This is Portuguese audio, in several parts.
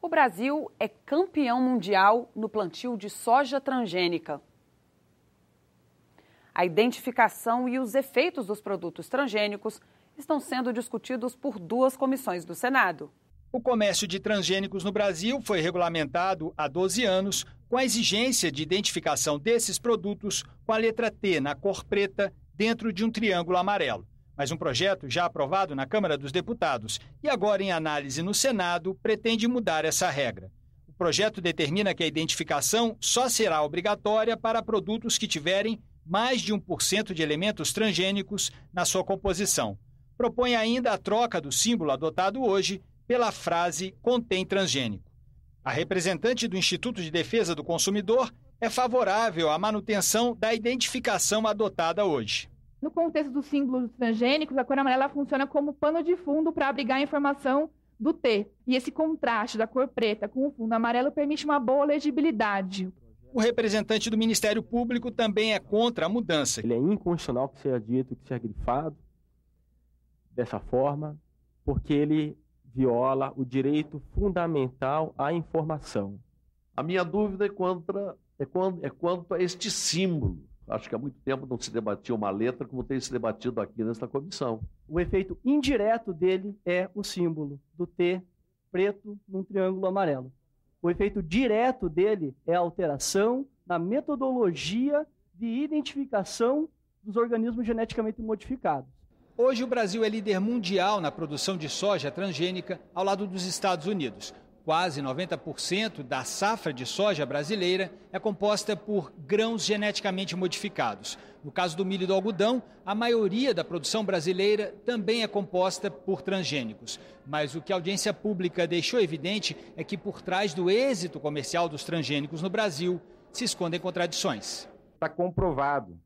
O Brasil é campeão mundial no plantio de soja transgênica. A identificação e os efeitos dos produtos transgênicos estão sendo discutidos por 2 comissões do Senado. O comércio de transgênicos no Brasil foi regulamentado há 12 anos, com a exigência de identificação desses produtos com a letra T na cor preta dentro de um triângulo amarelo. Mas um projeto já aprovado na Câmara dos Deputados e agora em análise no Senado pretende mudar essa regra. O projeto determina que a identificação só será obrigatória para produtos que tiverem mais de 1% de elementos transgênicos na sua composição. Propõe ainda a troca do símbolo adotado hoje pela frase "contém transgênico". A representante do Instituto de Defesa do Consumidor é favorável à manutenção da identificação adotada hoje. No contexto dos símbolos transgênicos, a cor amarela funciona como pano de fundo para abrigar a informação do T. E esse contraste da cor preta com o fundo amarelo permite uma boa legibilidade. O representante do Ministério Público também é contra a mudança. Ele é inconstitucional que seja dito, que seja grifado dessa forma, porque ele viola o direito fundamental à informação. A minha dúvida é quanto a este símbolo. Acho que há muito tempo não se debatia uma letra como tem se debatido aqui nesta comissão. O efeito indireto dele é o símbolo do T preto num triângulo amarelo. O efeito direto dele é a alteração na metodologia de identificação dos organismos geneticamente modificados. Hoje o Brasil é líder mundial na produção de soja transgênica ao lado dos Estados Unidos. Quase 90% da safra de soja brasileira é composta por grãos geneticamente modificados. No caso do milho e do algodão, a maioria da produção brasileira também é composta por transgênicos. Mas o que a audiência pública deixou evidente é que por trás do êxito comercial dos transgênicos no Brasil se escondem contradições. Está comprovado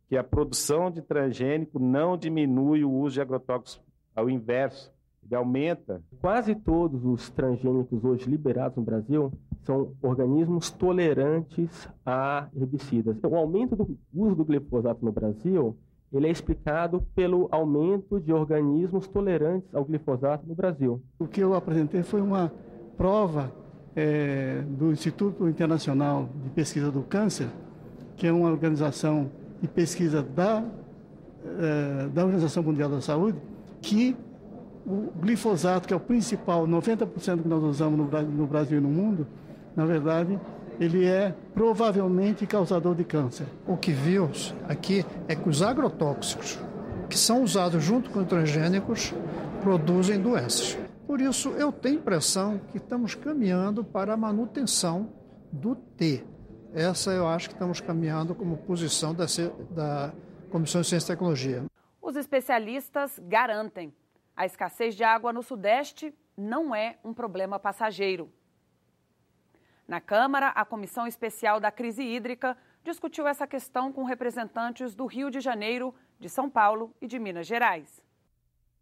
que a produção de transgênico não diminui o uso de agrotóxicos, ao inverso. Ele aumenta. Quase todos os transgênicos hoje liberados no Brasil são organismos tolerantes a herbicidas. O aumento do uso do glifosato no Brasil, ele é explicado pelo aumento de organismos tolerantes ao glifosato no Brasil. O que eu apresentei foi uma prova do Instituto Internacional de Pesquisa do Câncer, que é uma organização de pesquisa da Organização Mundial da Saúde, que o glifosato, que é o principal, 90% que nós usamos no Brasil e no mundo, na verdade, ele é provavelmente causador de câncer. O que vimos aqui é que os agrotóxicos, que são usados junto com os transgênicos, produzem doenças. Por isso, eu tenho a impressão que estamos caminhando para a manutenção do T. Essa eu acho que estamos caminhando como posição da Comissão de Ciência e Tecnologia. Os especialistas garantem: a escassez de água no Sudeste não é um problema passageiro. Na Câmara, a Comissão Especial da Crise Hídrica discutiu essa questão com representantes do Rio de Janeiro, de São Paulo e de Minas Gerais.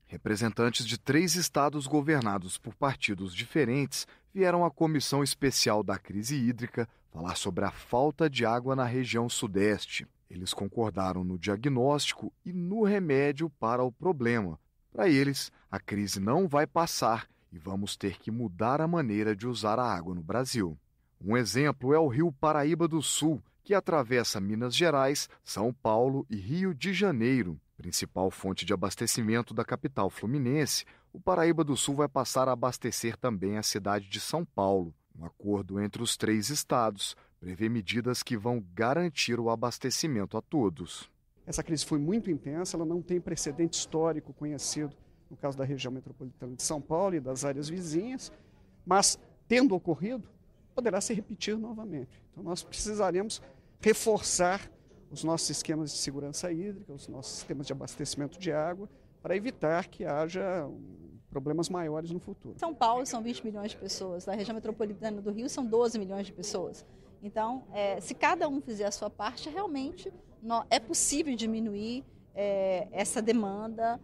Representantes de 3 estados governados por partidos diferentes vieram à Comissão Especial da Crise Hídrica falar sobre a falta de água na região Sudeste. Eles concordaram no diagnóstico e no remédio para o problema. Para eles, a crise não vai passar e vamos ter que mudar a maneira de usar a água no Brasil. Um exemplo é o Rio Paraíba do Sul, que atravessa Minas Gerais, São Paulo e Rio de Janeiro. Principal fonte de abastecimento da capital fluminense, o Paraíba do Sul vai passar a abastecer também a cidade de São Paulo. Um acordo entre os 3 estados prevê medidas que vão garantir o abastecimento a todos. Essa crise foi muito intensa, ela não tem precedente histórico conhecido no caso da região metropolitana de São Paulo e das áreas vizinhas, mas, tendo ocorrido, poderá se repetir novamente. Então, nós precisaremos reforçar os nossos esquemas de segurança hídrica, os nossos sistemas de abastecimento de água, para evitar que haja problemas maiores no futuro. São Paulo são 20 milhões de pessoas, na região metropolitana do Rio são 12 milhões de pessoas. Então, se cada um fizer a sua parte, realmente é possível diminuir essa demanda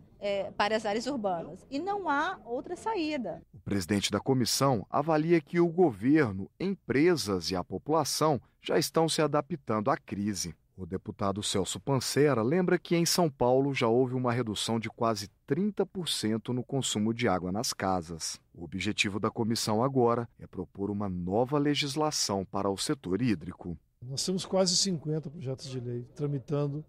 para as áreas urbanas. E não há outra saída. O presidente da comissão avalia que o governo, empresas e a população já estão se adaptando à crise. O deputado Celso Pancera lembra que em São Paulo já houve uma redução de quase 30% no consumo de água nas casas. O objetivo da comissão agora é propor uma nova legislação para o setor hídrico. Nós temos quase 50 projetos de lei tramitando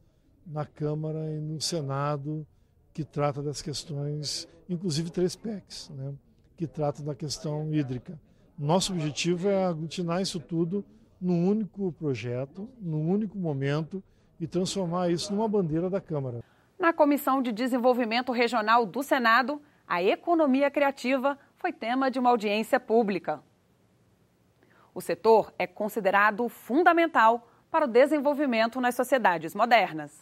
na Câmara e no Senado que trata das questões, inclusive 3 PECs, que tratam da questão hídrica. Nosso objetivo é aglutinar isso tudo num único projeto, num único momento e transformar isso numa bandeira da Câmara. Na Comissão de Desenvolvimento Regional do Senado, a economia criativa foi tema de uma audiência pública. O setor é considerado fundamental para o desenvolvimento nas sociedades modernas.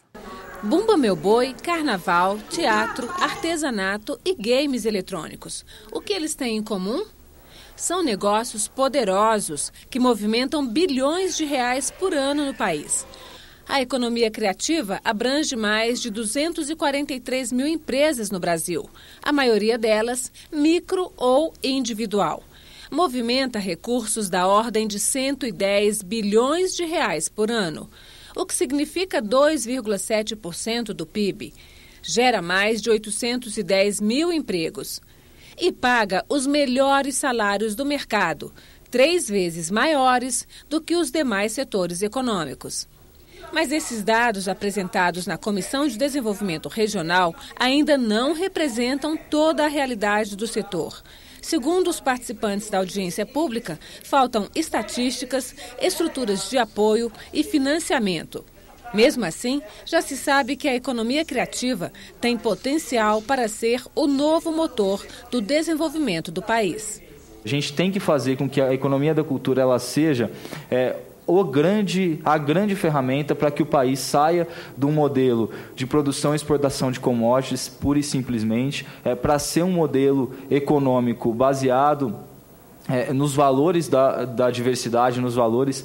Bumba Meu Boi, carnaval, teatro, artesanato e games eletrônicos. O que eles têm em comum? São negócios poderosos que movimentam bilhões de reais por ano no país. A economia criativa abrange mais de 243 mil empresas no Brasil, a maioria delas micro ou individual. Movimenta recursos da ordem de 110 bilhões de reais por ano, o que significa 2,7% do PIB. Gera mais de 810 mil empregos. E paga os melhores salários do mercado, 3 vezes maiores do que os demais setores econômicos. Mas esses dados apresentados na Comissão de Desenvolvimento Regional ainda não representam toda a realidade do setor. Segundo os participantes da audiência pública, faltam estatísticas, estruturas de apoio e financiamento. Mesmo assim, já se sabe que a economia criativa tem potencial para ser o novo motor do desenvolvimento do país. A gente tem que fazer com que a economia da cultura ela seja a grande ferramenta para que o país saia do modelo de produção e exportação de commodities, pura e simplesmente, para ser um modelo econômico baseado nos valores da diversidade, nos valores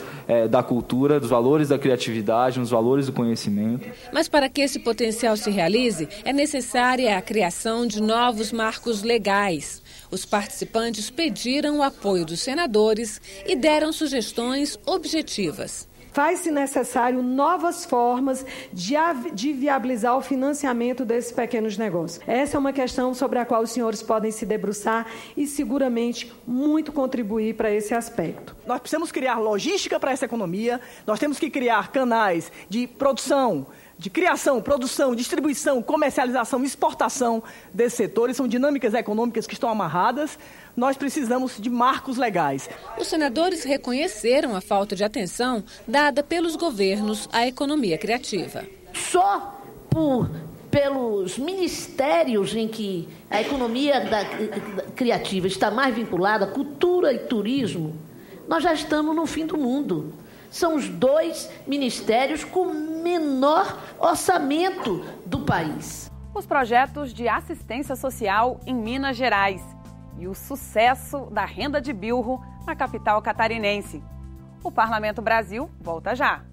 da cultura, dos valores da criatividade, nos valores do conhecimento. Mas para que esse potencial se realize, é necessária a criação de novos marcos legais. Os participantes pediram o apoio dos senadores e deram sugestões objetivas. Faz-se necessário novas formas de viabilizar o financiamento desses pequenos negócios. Essa é uma questão sobre a qual os senhores podem se debruçar e seguramente muito contribuir para esse aspecto. Nós precisamos criar logística para essa economia, nós temos que criar canais de produção, de criação, produção, distribuição, comercialização, exportação desses setores. São dinâmicas econômicas que estão amarradas. Nós precisamos de marcos legais. Os senadores reconheceram a falta de atenção dada pelos governos à economia criativa. Só pelos ministérios em que a economia criativa está mais vinculada, cultura e turismo, nós já estamos no fim do mundo. São os 2 ministérios com menor orçamento do país. Os projetos de assistência social em Minas Gerais e o sucesso da renda de bilro na capital catarinense. O Parlamento Brasil volta já.